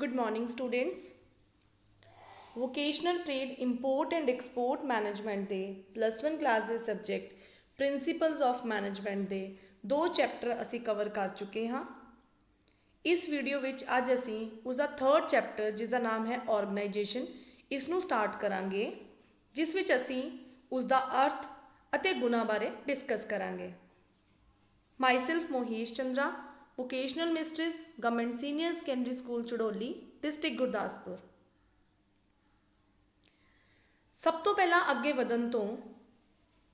Good morning, students. Vocational Trade Import and Export Management ਦੇ +1 class ਦੇ subject principals of management ਦੇ 2 chapter ਅਸੀਂ cover ਕਰ ਚੁੱਕੇ ਹਾਂ। ਇਸ ਵੀਡੀਓ ਵਿੱਚ ਅੱਜ ਅਸੀਂ ਉਸ ਦਾ 3rd ਚੈਪਟਰ ਜਿਸ ਦਾ ਨਾਮ ਹੈ ਆਰਗੇਨਾਈਜੇਸ਼ਨ ਇਸ ਨੂੰ ਸਟਾਰਟ ਕਰਾਂਗੇ, ਜਿਸ ਵਿੱਚ ਅਸੀਂ ਉਸ ਦਾ ਅਰਥ ਅਤੇ ਗੁਣਾਂ ਬਾਰੇ ਡਿਸਕਸ ਕਰਾਂਗੇ। Myself Mohish Chandra, vocational mistress, government senior secondary school Charoli, district Gurdaspur. सब तो पहला अगे वधन तो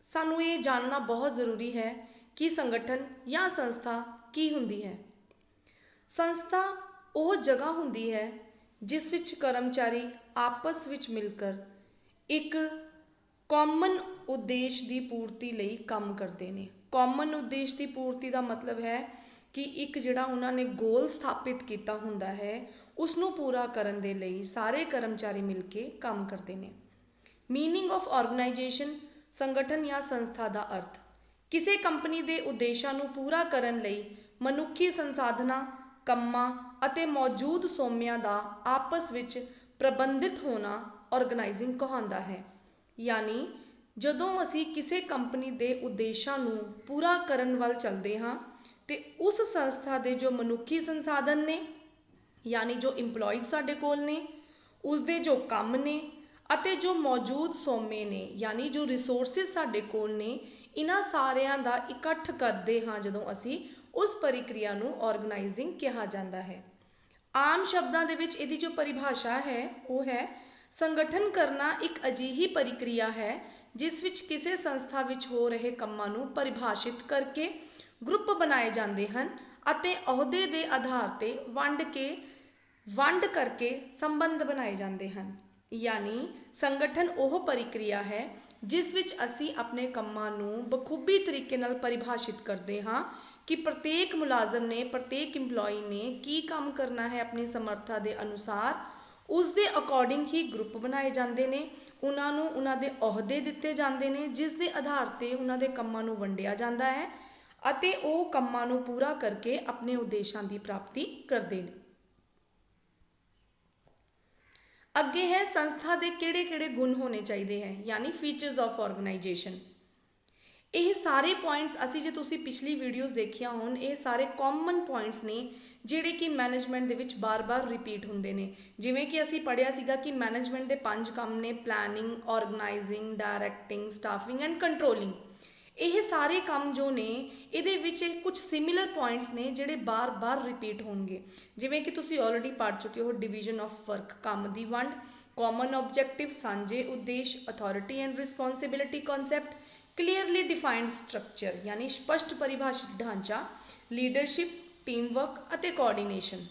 सानू ये जानना बहुत जरूरी है कि संगठन या संस्था की हुंदी है। संस्था वो जगह हुंदी है जिस विच कर्मचारी आपस विच मिलकर एक कॉमन उद्देश्य की पूर्ति लई काम करते हैं। कॉमन उद्देश्य की पूर्ति का मतलब है कि एक जिहड़ा उन्होंने गोल स्थापित किया हुंदा है उसनू पूरा करन दे लई सारे कर्मचारी मिलके काम करते हैं। मीनिंग ऑफ ऑर्गेनाइजेशन, संगठन या संस्था का अर्थ किसी कंपनी के उद्देश्यों नू पूरा करन लई मनुखी संसाधना, कम्मां अते मौजूद सोमियां का आपस विच प्रबंधित होना ऑर्गेनाइजिंग कहलाता है। यानी जदों असी किसी कंपनी के उद्देश्यों नू पूरा करन वल चलते हाँ तो उस संस्था के जो मनुखी संसाधन ने यानी जो इंपलॉयज साडे कोल ने, उसदे जो काम ने अते जो मौजूद सोमे ने यानी जो रिसोर्सिस साडे कोल ने, इन्हां सारियां दा इकट्ठ करदे हाँ जदों असी उस प्रक्रिया नू ऑर्गेनाइजिंग कहा जाता है। आम शब्दां दे विच इहदी जो परिभाषा है वो है संगठन करना एक अजिही प्रक्रिया है जिस विच किसी संस्था विच हो रहे कामां नू परिभाषित करके ग्रुप बनाए जाते हैं अते अहुदे दे आधार ते वंड करके संबंध बनाए जाते हैं। यानी संगठन वह प्रक्रिया है जिस विच असी अपने कामां नू बखूबी तरीके नाल परिभाषित करते हाँ कि प्रत्येक मुलाजम ने, प्रत्येक इंपलॉई ने की काम करना है अपनी समर्था के अनुसार, उसके अकॉर्डिंग ही ग्रुप बनाए जाते हैं। उन्होंने उन्होंने अहुदे दिते जाते हैं जिस दे आधार ते उन्होंने कामां नू वंडिया जाता है अते वो कामां नू पूरा करके अपने उद्देश्यों की प्राप्ति करते हैं। अगे है संस्था के किहड़े-किहड़े गुण होने चाहिए हैं यानी फीचर्स ऑफ ऑर्गेनाइजेशन। ये सारे पॉइंट्स असी जे तुसी पिछली वीडियोज़ देखिया होन, ये सारे कॉमन पॉइंट्स ने जिहड़े कि मैनेजमेंट दे विच बार बार रिपीट हुंदे ने। जिवें कि असी पढ़िया सीगा कि मैनेजमेंट के 5 काम ने planning, organising, directing, staffing and controlling. ये सारे काम जो ने इहदे विच कुछ सिमिलर पॉइंट्स ने जिहड़े बार बार रिपीट होणगे। जिवें कि तुसी ऑलरेडी पढ़ चुके हो डिवीजन ऑफ वर्क, काम दी वंड, कॉमन ऑब्जेक्टिव सांझे उद्देश्य, authority and responsibility concept, clearly defined structure यानी स्पष्ट परिभाषित ढांचा, लीडरशिप, टीम वर्क अते कोऑर्डिनेशन।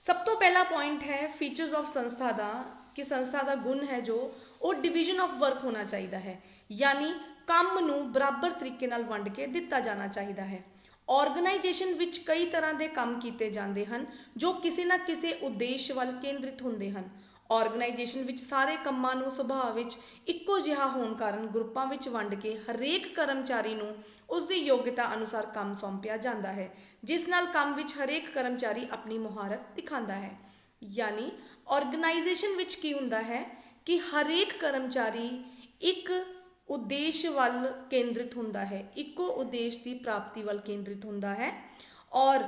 सब तो पहला पॉइंट है फीचर्स ऑफ संस्था का कि संस्था का गुण है जो वो डिवीजन ऑफ वर्क होना चाहिए है, यानी काम नू बराबर तरीके नाल वंड के दिता जाना चाहिए है। ऑर्गेनाइजेशन विच कई तरह के काम किए जाते हैं जो किसी ना किसी उद्देश्य वाल केंद्रित होंदे हैं। ऑर्गेनाइजेशन विच सारे कामां नू सुभाव विच इक्को जिहा होण कारण ग्रुपां विच वंड के हरेक कर्मचारी नू उसदी योग्यता अनुसार काम सौंपिया जाता है, जिस नाल काम विच हरेक कर्मचारी अपनी मुहारत दिखाता है। यानी ऑर्गेनाइजेशन विच की हुंदा है कि हरेक कर्मचारी एक उद्देश्य वाल केंद्रित हुंदा है, इक्को उद्देश्य की प्राप्ति वाल केंद्रित हुंदा है और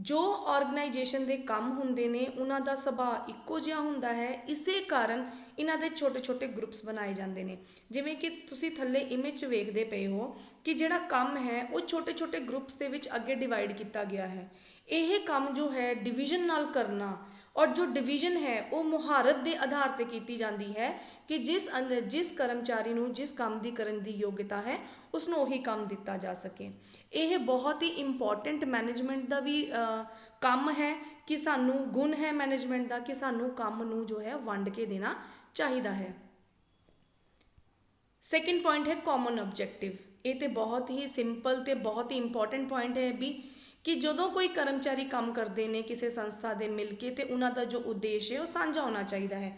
जो ऑर्गेनाइजेशन के काम हुंदे ने उन्हां दा सुभाव इक्को जिहा हुंदा है। इसे कारण इन्हां दे छोटे छोटे ग्रुप्स बनाए जाते हैं। जिवें कि तुसी थल्ले इमेज वेखदे पे हो कि जिहड़ा काम है वो छोटे छोटे ग्रुप्स दे विच अगे डिवाइड किया गया है। यह काम जो है डिवीजन नाल करना और जो डिवीजन है वो मुहारत के आधार पर की जाती है कि जिस कर्मचारी नू जिस काम की करन दी योग्यता है उसनू उही काम दिता जा सके। यह बहुत ही इंपॉर्टेंट मैनेजमेंट का भी काम है कि सानू गुण है मैनेजमेंट का कि सानू काम नू जो है वंड के देना चाहिए है। सैकेंड पॉइंट है कॉमन ऑब्जेक्टिव। ये तो बहुत ही सिंपल तो बहुत ही इंपॉर्टेंट पॉइंट है भी कि जदों कोई कर्मचारी काम करते हैं किसी संस्था के मिल के तो उन्हों का जो उद्देश्य है वो साझा होना चाहिए है।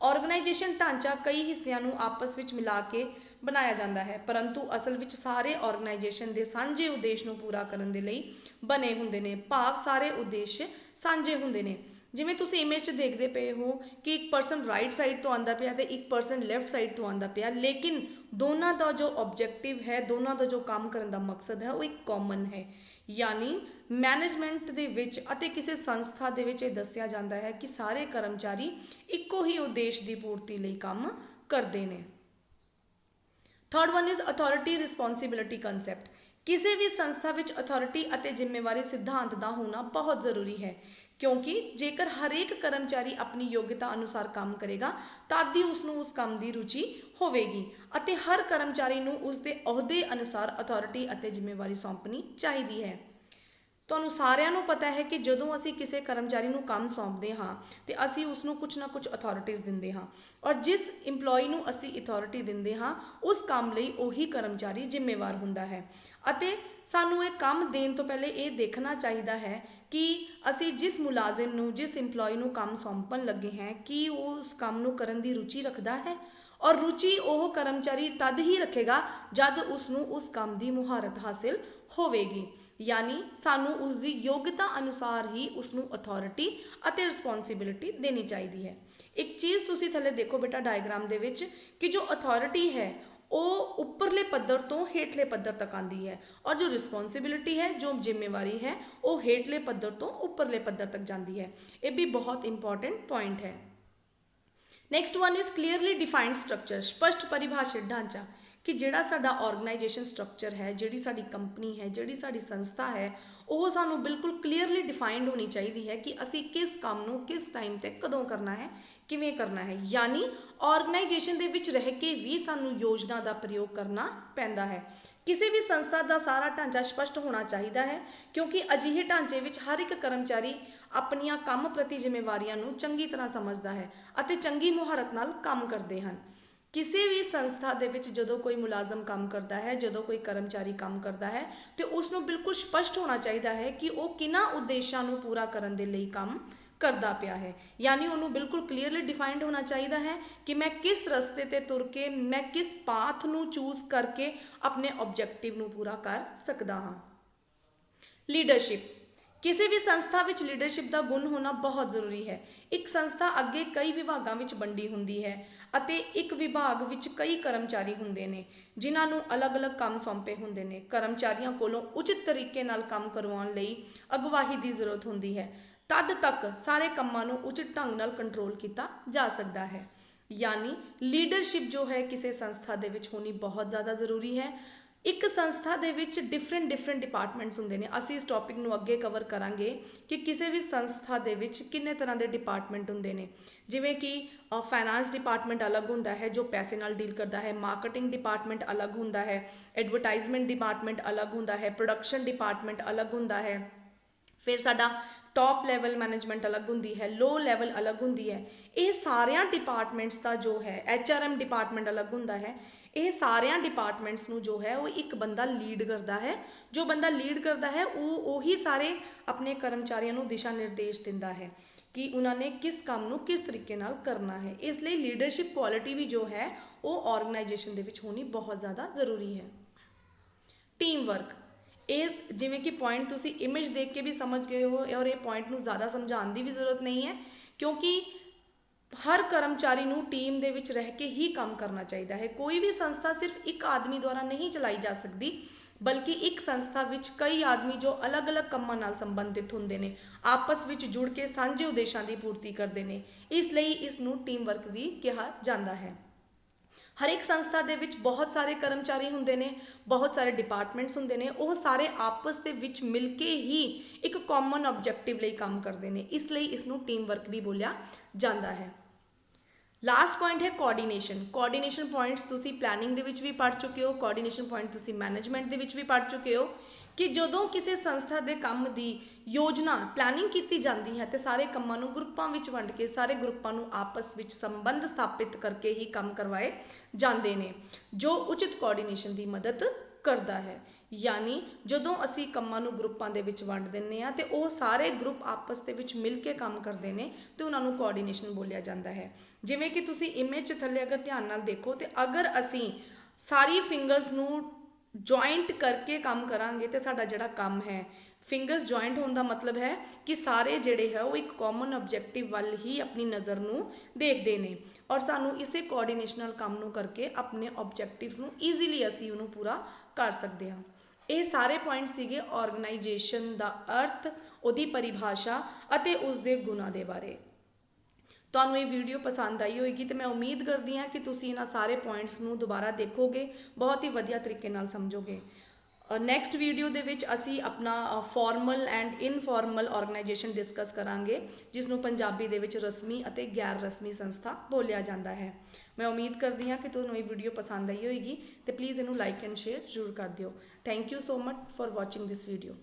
ਆਰਗੇਨਾਈਜੇਸ਼ਨ ਢਾਂਚਾ ਕਈ ਹਿੱਸਿਆਂ ਨੂੰ ਆਪਸ ਵਿੱਚ ਮਿਲਾ ਕੇ ਬਣਾਇਆ ਜਾਂਦਾ ਹੈ, ਪਰੰਤੂ ਅਸਲ ਵਿੱਚ ਸਾਰੇ ਆਰਗੇਨਾਈਜੇਸ਼ਨ ਦੇ ਸਾਂਝੇ ਉਦੇਸ਼ ਨੂੰ ਪੂਰਾ ਕਰਨ ਦੇ ਲਈ ਬਣੇ ਹੁੰਦੇ ਨੇ। ਭਾਵ ਸਾਰੇ ਉਦੇਸ਼ ਸਾਂਝੇ ਹੁੰਦੇ ਨੇ। ਜਿਵੇਂ ਤੁਸੀਂ ਇਮੇਜ 'ਚ ਦੇਖਦੇ ਪਏ ਹੋ ਕਿ ਇੱਕ ਪਰਸਨ ਰਾਈਟ ਸਾਈਡ ਤੋਂ ਆਉਂਦਾ ਪਿਆ ਤੇ ਇੱਕ ਪਰਸਨ ਲੈਫਟ ਸਾਈਡ ਤੋਂ ਆਉਂਦਾ ਪਿਆ, ਲੇਕਿਨ ਦੋਨਾਂ ਦਾ ਜੋ ਆਬਜੈਕਟਿਵ ਹੈ, ਦੋਨਾਂ ਦਾ ਜੋ ਕੰਮ ਕਰਨ ਦਾ ਮਕਸਦ ਹੈ, ਉਹ ਇੱਕ ਕਾਮਨ ਹੈ। ਯਾਨੀ ਮੈਨੇਜਮੈਂਟ ਦੇ ਵਿੱਚ ਅਤੇ ਕਿਸੇ ਸੰਸਥਾ ਦੇ ਵਿੱਚ ਇਹ ਦੱਸਿਆ ਜਾਂਦਾ ਹੈ ਕਿ ਸਾਰੇ ਕਰਮਚਾਰੀ ਇੱਕੋ ਹੀ ਉਦੇਸ਼ ਦੀ ਪੂਰਤੀ ਲਈ ਕੰਮ ਕਰਦੇ ਨੇ। Third one is authority responsibility concept. ਕਿਸੇ ਵੀ ਸੰਸਥਾ ਵਿੱਚ ਅਥਾਰਟੀ ਅਤੇ ਜ਼ਿੰਮੇਵਾਰੀ ਸਿਧਾਂਤ ਦਾ ਹੋਣਾ ਬਹੁਤ ਜ਼ਰੂਰੀ ਹੈ, ਕਿਉਂਕਿ ਜੇਕਰ ਹਰੇਕ ਕਰਮਚਾਰੀ ਆਪਣੀ ਯੋਗਤਾ ਅਨੁਸਾਰ ਕੰਮ ਕਰੇਗਾ ਤਦ ਹੀ ਉਸਨੂੰ ਉਸ ਕੰਮ ਦੀ ਰੁਚੀ ਹੋਵੇਗੀ ਅਤੇ ਹਰ ਕਰਮਚਾਰੀ ਨੂੰ ਉਸਦੇ ਅਹੁਦੇ ਅਨੁਸਾਰ ਅਥਾਰਟੀ ਅਤੇ ਜ਼ਿੰਮੇਵਾਰੀ ਸੌਂਪਣੀ ਚਾਹੀਦੀ ਹੈ। ਤੁਹਾਨੂੰ ਸਾਰਿਆਂ ਨੂੰ ਪਤਾ ਹੈ ਕਿ ਜਦੋਂ ਅਸੀਂ ਕਿਸੇ ਕਰਮਚਾਰੀ ਨੂੰ ਕੰਮ ਸੌਂਪਦੇ ਹਾਂ ਤੇ ਅਸੀਂ ਉਸਨੂੰ ਕੁਝ ਨਾ ਕੁਝ ਅਥਾਰਟੀਜ਼ ਦਿੰਦੇ ਹਾਂ, ਔਰ ਜਿਸ ਇੰਪਲੋਈ ਨੂੰ ਅਸੀਂ ਅਥਾਰਟੀ ਦਿੰਦੇ ਹਾਂ ਉਸ ਕੰਮ ਲਈ ਉਹੀ ਕਰਮਚਾਰੀ ਜ਼ਿੰਮੇਵਾਰ ਹੁੰਦਾ ਹੈ। ਅਤੇ ਸਾਨੂੰ ਇਹ ਕੰਮ ਦੇਣ ਤੋਂ ਪਹਿਲੇ ਇਹ ਦੇਖਣਾ ਚਾਹੀਦਾ ਹੈ ਕਿ ਅਸੀਂ ਜਿਸ ਮੁਲਾਜ਼ਮ ਨੂੰ, ਜਿਸ ਇੰਪਲੋਈ ਨੂੰ ਕੰਮ ਸੌਂਪਣ ਲੱਗੇ ਹਾਂ, ਕਿ ਉਹ ਉਸ ਕੰਮ ਨੂੰ ਕਰਨ ਦੀ ਰੁਚੀ ਰੱਖਦਾ ਹੈ, ਔਰ ਰੁਚੀ ਉਹ ਕਰਮਚਾਰੀ ਤਦ ਹੀ ਰੱਖੇਗਾ ਜਦ ਉਸਨੂੰ ਉਸ ਕੰਮ ਦੀ ਮੁਹਾਰਤ ਹਾਸਿਲ ਹੋਵੇਗੀ। ਯਾਨੀ ਸਾਨੂੰ ਉਸਦੀ ਯੋਗਤਾ ਅਨੁਸਾਰ ਹੀ ਉਸਨੂੰ ਅਥਾਰਟੀ ਅਤੇ ਰਿਸਪੌਂਸਿਬਿਲਿਟੀ ਦੇਣੀ ਚਾਹੀਦੀ ਹੈ। ਇੱਕ ਚੀਜ਼ ਤੁਸੀਂ ਥੱਲੇ ਦੇਖੋ ਬੇਟਾ ਡਾਇਗਰਾਮ ਦੇ ਵਿੱਚ ਕਿ ਜੋ ਅਥਾਰਟੀ ਹੈ ਉਹ ਉੱਪਰਲੇ ਪੱਧਰ ਤੋਂ ਹੇਠਲੇ ਪੱਧਰ ਤੱਕ ਆਉਂਦੀ ਹੈ, ਔਰ ਜੋ ਰਿਸਪੌਂਸਿਬਿਲਿਟੀ ਹੈ, ਜੋ ਜ਼ਿੰਮੇਵਾਰੀ ਹੈ, ਉਹ ਹੇਠਲੇ ਪੱਧਰ ਤੋਂ ਉੱਪਰਲੇ ਪੱਧਰ ਤੱਕ ਜਾਂਦੀ ਹੈ। ਇਹ ਵੀ ਬਹੁਤ ਇੰਪੋਰਟੈਂਟ ਪੁਆਇੰਟ ਹੈ। Next one is clearly defined structure. ਸਪਸ਼ਟ ਪਰਿਭਾਸ਼ਿਤ ਢਾਂਚਾ ਕਿ ਜਿਹੜਾ ਸਾਡਾ ਆਰਗੇਨਾਈਜੇਸ਼ਨ ਸਟਰਕਚਰ ਹੈ, ਜਿਹੜੀ ਸਾਡੀ ਕੰਪਨੀ ਹੈ, ਜਿਹੜੀ ਸਾਡੀ ਸੰਸਥਾ ਹੈ, ਉਹ ਸਾਨੂੰ ਬਿਲਕੁਲ ਕਲੀਅਰਲੀ ਡਿਫਾਈਨਡ ਹੋਣੀ ਚਾਹੀਦੀ ਹੈ ਕਿ ਅਸੀਂ ਕਿਸ ਕੰਮ ਨੂੰ ਕਿਸ ਟਾਈਮ ਤੇ ਕਦੋਂ ਕਰਨਾ ਹੈ, ਕਿਵੇਂ ਕਰਨਾ ਹੈ। ਯਾਨੀ ਆਰਗੇਨਾਈਜੇਸ਼ਨ ਦੇ ਵਿੱਚ ਰਹਿ ਕੇ ਵੀ ਸਾਨੂੰ ਯੋਜਨਾ ਦਾ ਪ੍ਰਯੋਗ ਕਰਨਾ ਪੈਂਦਾ ਹੈ। ਕਿਸੇ ਵੀ ਸੰਸਥਾ ਦਾ ਸਾਰਾ ਢਾਂਚਾ ਸਪਸ਼ਟ ਹੋਣਾ ਚਾਹੀਦਾ ਹੈ, ਕਿਉਂਕਿ ਅਜਿਹੇ ਢਾਂਚੇ ਵਿੱਚ ਹਰ ਇੱਕ ਕਰਮਚਾਰੀ ਆਪਣੀਆਂ ਕੰਮ ਪ੍ਰਤੀ ਜ਼ਿੰਮੇਵਾਰੀਆਂ ਨੂੰ ਚੰਗੀ ਤਰ੍ਹਾਂ ਸਮਝਦਾ ਹੈ ਅਤੇ ਚੰਗੀ ਮੁਹਾਰਤ ਨਾਲ ਕੰਮ ਕਰਦੇ ਹਨ। ਕਿਸੇ ਵੀ ਸੰਸਥਾ ਦੇ ਵਿੱਚ ਜਦੋਂ ਕੋਈ ਮੁਲਾਜ਼ਮ ਕੰਮ ਕਰਦਾ ਹੈ, ਜਦੋਂ ਕੋਈ ਕਰਮਚਾਰੀ ਕੰਮ ਕਰਦਾ ਹੈ, ਤੇ ਉਸ ਨੂੰ ਬਿਲਕੁਲ ਸਪਸ਼ਟ ਹੋਣਾ ਚਾਹੀਦਾ ਹੈ ਕਿ ਉਹ ਕਿਹਨਾਂ ਉਦੇਸ਼ਾਂ ਨੂੰ ਪੂਰਾ ਕਰਨ ਦੇ ਲਈ ਕੰਮ ਕਰਦਾ ਪਿਆ ਹੈ। ਯਾਨੀ ਉਹਨੂੰ ਬਿਲਕੁਲ ਕਲੀਅਰਲੀ ਡਿਫਾਈਨਡ ਹੋਣਾ ਚਾਹੀਦਾ ਹੈ ਕਿ ਮੈਂ ਕਿਸ ਰਸਤੇ ਤੇ ਤੁਰ ਕੇ, ਮੈਂ ਕਿਸ ਪਾਥ ਨੂੰ ਚੂਜ਼ ਕਰਕੇ ਆਪਣੇ ਆਬਜੈਕਟਿਵ ਨੂੰ ਪੂਰਾ ਕਰ ਸਕਦਾ ਹਾਂ। ਲੀਡਰਸ਼ਿਪ। ਕਿਸੇ ਵੀ ਸੰਸਥਾ ਵਿੱਚ ਲੀਡਰਸ਼ਿਪ ਦਾ ਗੁਣ ਹੋਣਾ ਬਹੁਤ ਜ਼ਰੂਰੀ ਹੈ। ਇੱਕ ਸੰਸਥਾ ਅੱਗੇ ਕਈ ਵਿਭਾਗਾਂ ਵਿੱਚ ਵੰਡੀ ਹੁੰਦੀ ਹੈ ਅਤੇ ਇੱਕ ਵਿਭਾਗ ਵਿੱਚ ਕਈ ਕਰਮਚਾਰੀ ਹੁੰਦੇ ਨੇ ਜਿਨ੍ਹਾਂ ਨੂੰ ਅਲੱਗ-ਅਲੱਗ ਕੰਮ ਸੌਂਪੇ ਹੁੰਦੇ ਨੇ। ਕਰਮਚਾਰੀਆਂ ਕੋਲੋਂ ਉਚਿਤ ਤਰੀਕੇ ਨਾਲ ਕੰਮ ਕਰਵਾਉਣ ਲਈ ਅਗਵਾਈ ਦੀ ਜ਼ਰੂਰਤ ਹੁੰਦੀ ਹੈ, ਤਦ ਤੱਕ ਸਾਰੇ ਕੰਮਾਂ ਨੂੰ ਉਚਿਤ ਢੰਗ ਨਾਲ ਕੰਟਰੋਲ ਕੀਤਾ ਜਾ ਸਕਦਾ ਹੈ। ਯਾਨੀ ਲੀਡਰਸ਼ਿਪ ਜੋ ਹੈ ਕਿਸੇ ਸੰਸਥਾ ਦੇ ਵਿੱਚ ਹੋਣੀ ਬਹੁਤ ਜ਼ਿਆਦਾ ਜ਼ਰੂਰੀ ਹੈ। ਇੱਕ ਸੰਸਥਾ ਦੇ ਵਿੱਚ ਡਿਫਰੈਂਟ ਡਿਪਾਰਟਮੈਂਟਸ ਹੁੰਦੇ ਨੇ। ਅਸੀਂ ਇਸ ਟੌਪਿਕ ਨੂੰ ਅੱਗੇ ਕਵਰ ਕਰਾਂਗੇ ਕਿ ਕਿਸੇ ਵੀ ਸੰਸਥਾ ਦੇ ਵਿੱਚ ਕਿੰਨੇ ਤਰ੍ਹਾਂ ਦੇ ਡਿਪਾਰਟਮੈਂਟ ਹੁੰਦੇ ਨੇ। ਜਿਵੇਂ ਕਿ ਫਾਈਨਾਂਸ ਡਿਪਾਰਟਮੈਂਟ ਅਲੱਗ ਹੁੰਦਾ ਹੈ ਜੋ ਪੈਸੇ ਨਾਲ ਡੀਲ ਕਰਦਾ ਹੈ, ਮਾਰਕੀਟਿੰਗ ਡਿਪਾਰਟਮੈਂਟ ਅਲੱਗ ਹੁੰਦਾ ਹੈ, ਐਡਵਰਟਾਈਜ਼ਮੈਂਟ ਡਿਪਾਰਟਮੈਂਟ ਅਲੱਗ ਹੁੰਦਾ ਹੈ, ਪ੍ਰੋਡਕਸ਼ਨ ਡਿਪਾਰਟਮੈਂਟ ਅਲੱਗ ਹੁੰਦਾ ਹੈ, ਫਿਰ ਸਾਡਾ ਟੌਪ ਲੈਵਲ ਮੈਨੇਜਮੈਂਟ ਅਲੱਗ ਹੁੰਦੀ ਹੈ, ਲੋ ਲੈਵਲ ਅਲੱਗ ਹੁੰਦੀ ਹੈ। ਇਹ ਸਾਰਿਆਂ ਡਿਪਾਰਟਮੈਂਟਸ ਦਾ ਜੋ ਹੈ HRM ਡਿਪਾਰਟਮੈਂਟ ਅਲੱਗ ਹੁੰਦਾ ਹੈ। ਇਹ ਸਾਰਿਆਂ ਡਿਪਾਰਟਮੈਂਟਸ ਨੂੰ ਜੋ ਹੈ ਉਹ ਇੱਕ ਬੰਦਾ ਲੀਡ ਕਰਦਾ ਹੈ। ਜੋ ਬੰਦਾ ਲੀਡ ਕਰਦਾ ਹੈ ਉਹ ਉਹੀ ਸਾਰੇ ਆਪਣੇ ਕਰਮਚਾਰੀਆਂ ਨੂੰ ਦਿਸ਼ਾ ਨਿਰਦੇਸ਼ ਦਿੰਦਾ ਹੈ ਕਿ ਉਹਨਾਂ ਨੇ ਕਿਸ ਕੰਮ ਨੂੰ ਕਿਸ ਤਰੀਕੇ ਨਾਲ ਕਰਨਾ ਹੈ। ਇਸ ਲਈ ਲੀਡਰਸ਼ਿਪ ਕੁਆਲਿਟੀ ਵੀ ਜੋ ਹੈ ਉਹ ਆਰਗੇਨਾਈਜੇਸ਼ਨ ਦੇ ਵਿੱਚ ਹੋਣੀ ਬਹੁਤ ਜ਼ਿਆਦਾ ਜ਼ਰੂਰੀ ਹੈ। Team work. ਇਹ ਜਿਵੇਂ ਕਿ ਪੁਆਇੰਟ ਤੁਸੀਂ ਇਮੇਜ ਦੇਖ ਕੇ ਵੀ ਸਮਝ ਗਏ ਹੋ, ਔਰ ਇਹ ਪੁਆਇੰਟ ਨੂੰ ਜ਼ਿਆਦਾ ਸਮਝਾਉਣ ਦੀ ਵੀ ਜ਼ਰੂਰਤ ਨਹੀਂ ਹੈ, ਕਿਉਂਕਿ ਹਰ ਕਰਮਚਾਰੀ ਨੂੰ ਟੀਮ ਦੇ ਵਿੱਚ ਰਹਿ ਕੇ ਹੀ ਕੰਮ ਕਰਨਾ ਚਾਹੀਦਾ ਹੈ। ਕੋਈ ਵੀ ਸੰਸਥਾ ਸਿਰਫ ਇੱਕ ਆਦਮੀ ਦੁਆਰਾ ਨਹੀਂ ਚਲਾਈ ਜਾ ਸਕਦੀ, ਬਲਕਿ ਇੱਕ ਸੰਸਥਾ ਵਿੱਚ ਕਈ ਆਦਮੀ ਜੋ ਅਲੱਗ-ਅਲੱਗ ਕੰਮਾਂ ਨਾਲ ਸੰਬੰਧਿਤ ਹੁੰਦੇ ਨੇ, ਆਪਸ ਵਿੱਚ ਜੁੜ ਕੇ ਸਾਂਝੇ ਉਦੇਸ਼ਾਂ ਦੀ ਪੂਰਤੀ ਕਰਦੇ ਨੇ। ਇਸ ਲਈ ਇਸ ਨੂੰ ਟੀਮ ਵਰਕ ਵੀ ਕਿਹਾ ਜਾਂਦਾ ਹੈ। ਹਰ ਇੱਕ ਸੰਸਥਾ ਦੇ ਵਿੱਚ ਬਹੁਤ ਸਾਰੇ ਕਰਮਚਾਰੀ ਹੁੰਦੇ ਨੇ, ਬਹੁਤ ਸਾਰੇ ਡਿਪਾਰਟਮੈਂਟਸ ਹੁੰਦੇ ਨੇ, ਉਹ ਸਾਰੇ ਆਪਸ ਦੇ ਵਿੱਚ ਮਿਲ ਕੇ ਹੀ ਇੱਕ ਕਾਮਨ ਆਬਜੈਕਟਿਵ ਲਈ ਕੰਮ ਕਰਦੇ ਨੇ। ਇਸ ਲਈ ਇਸ ਨੂੰ ਟੀਮ ਵਰਕ ਵੀ ਬੋਲਿਆ ਜਾਂਦਾ ਹੈ। ਲਾਸਟ ਪੁਆਇੰਟ ਹੈ ਕੋਆਰਡੀਨੇਸ਼ਨ। ਕੋਆਰਡੀਨੇਸ਼ਨ ਪੁਆਇੰਟਸ ਤੁਸੀਂ ਪਲੈਨਿੰਗ ਦੇ ਵਿੱਚ ਵੀ ਪੜ੍ਹ ਚੁੱਕੇ ਹੋ, ਕੋਆਰਡੀਨੇਸ਼ਨ ਪੁਆਇੰਟ ਤੁਸੀਂ ਮੈਨੇਜਮੈਂਟ ਦੇ ਵਿੱਚ ਵੀ ਪੜ੍ਹ ਚੁੱਕੇ ਹੋ ਕਿ ਜਦੋਂ ਕਿਸੇ ਸੰਸਥਾ ਦੇ ਕੰਮ ਦੀ ਯੋਜਨਾ ਪਲੈਨਿੰਗ ਕੀਤੀ ਜਾਂਦੀ ਹੈ ਤੇ ਸਾਰੇ ਕੰਮਾਂ ਨੂੰ ਗਰੁੱਪਾਂ ਵਿੱਚ ਵੰਡ ਕੇ ਸਾਰੇ ਗਰੁੱਪਾਂ ਨੂੰ ਆਪਸ ਵਿੱਚ ਸੰਬੰਧ ਸਥਾਪਿਤ ਕਰਕੇ ਹੀ ਕੰਮ ਕਰਵਾਏ ਜਾਂਦੇ ਨੇ, ਜੋ ਉਚਿਤ ਕੋਆਰਡੀਨੇਸ਼ਨ ਦੀ ਮਦਦ ਕਰਦਾ ਹੈ। ਯਾਨੀ ਜਦੋਂ ਅਸੀਂ ਕੰਮਾਂ ਨੂੰ ਗਰੁੱਪਾਂ ਦੇ ਵਿੱਚ ਵੰਡ ਦਿੰਦੇ ਹਾਂ ਤੇ ਉਹ ਸਾਰੇ ਗਰੁੱਪ ਆਪਸ ਦੇ ਵਿੱਚ ਮਿਲ ਕੇ ਕੰਮ ਕਰਦੇ ਨੇ ਤੇ ਉਹਨਾਂ ਨੂੰ ਕੋਆਰਡੀਨੇਸ਼ਨ ਬੋਲਿਆ ਜਾਂਦਾ ਹੈ। ਜਿਵੇਂ ਕਿ ਤੁਸੀਂ ਇਮੇਜ ਥੱਲੇ ਅਗਰ ਧਿਆਨ ਨਾਲ ਦੇਖੋ ਤੇ ਅਗਰ ਅਸੀਂ ਸਾਰੀ ਫਿੰਗਰਸ ਨੂੰ ਜੁਆਇੰਟ ਕਰਕੇ ਕੰਮ ਕਰਾਂਗੇ ਤੇ ਸਾਡਾ ਜਿਹੜਾ ਕੰਮ ਹੈ, ਫਿੰਗਰਸ ਜੁਆਇੰਟ ਹੋਣ ਦਾ ਮਤਲਬ ਹੈ ਕਿ ਸਾਰੇ ਜਿਹੜੇ ਹੈ ਉਹ ਇੱਕ ਕਾਮਨ ਆਬਜੈਕਟਿਵ ਵੱਲ ਹੀ ਆਪਣੀ ਨਜ਼ਰ ਨੂੰ ਦੇਖਦੇ ਨੇ ਔਰ ਸਾਨੂੰ ਇਸੇ ਕੋਆਰਡੀਨੇਸ਼ਨਲ ਕੰਮ ਨੂੰ ਕਰਕੇ ਆਪਣੇ ਆਬਜੈਕਟਿਵਸ ਨੂੰ ਈਜ਼ੀਲੀ ਅਸੀਂ ਉਹਨੂੰ ਪੂਰਾ ਕਰ ਸਕਦੇ ਹਾਂ। ਇਹ ਸਾਰੇ ਪੁਆਇੰਟ ਸੀਗੇ ਆਰਗੇਨਾਈਜੇਸ਼ਨ ਦਾ ਅਰਥ, ਉਹਦੀ ਪਰਿਭਾਸ਼ਾ ਅਤੇ ਉਸਦੇ ਗੁਣਾਂ ਦੇ ਬਾਰੇ। ਤੁਹਾਨੂੰ ਇਹ ਵੀਡੀਓ ਪਸੰਦ ਆਈ ਹੋਏਗੀ ਤੇ ਮੈਂ ਉਮੀਦ ਕਰਦੀ ਹਾਂ ਕਿ ਤੁਸੀਂ ਇਹਨਾਂ ਸਾਰੇ ਪੁਆਇੰਟਸ ਨੂੰ ਦੁਬਾਰਾ ਦੇਖੋਗੇ, ਬਹੁਤ ਹੀ ਵਧੀਆ ਤਰੀਕੇ ਨਾਲ ਸਮਝੋਗੇ। ਨੈਕਸਟ ਵੀਡੀਓ ਦੇ ਵਿੱਚ ਅਸੀਂ ਆਪਣਾ formal and informal organisation discuss ਕਰਾਂਗੇ, ਜਿਸ ਨੂੰ ਪੰਜਾਬੀ ਦੇ ਵਿੱਚ ਰਸਮੀ ਅਤੇ ਗੈਰ ਰਸਮੀ ਸੰਸਥਾ ਬੋਲਿਆ ਜਾਂਦਾ ਹੈ। ਮੈਂ ਉਮੀਦ ਕਰਦੀ ਹਾਂ ਕਿ ਤੁਹਾਨੂੰ ਇਹ ਵੀਡੀਓ ਪਸੰਦ ਆਈ ਹੋਏਗੀ ਤੇ ਪਲੀਜ਼ ਇਹਨੂੰ ਲਾਈਕ ਐਂਡ ਸ਼ੇਅਰ ਜ਼ਰੂਰ ਕਰ ਦਿਓ। Thank you so much for watching this video.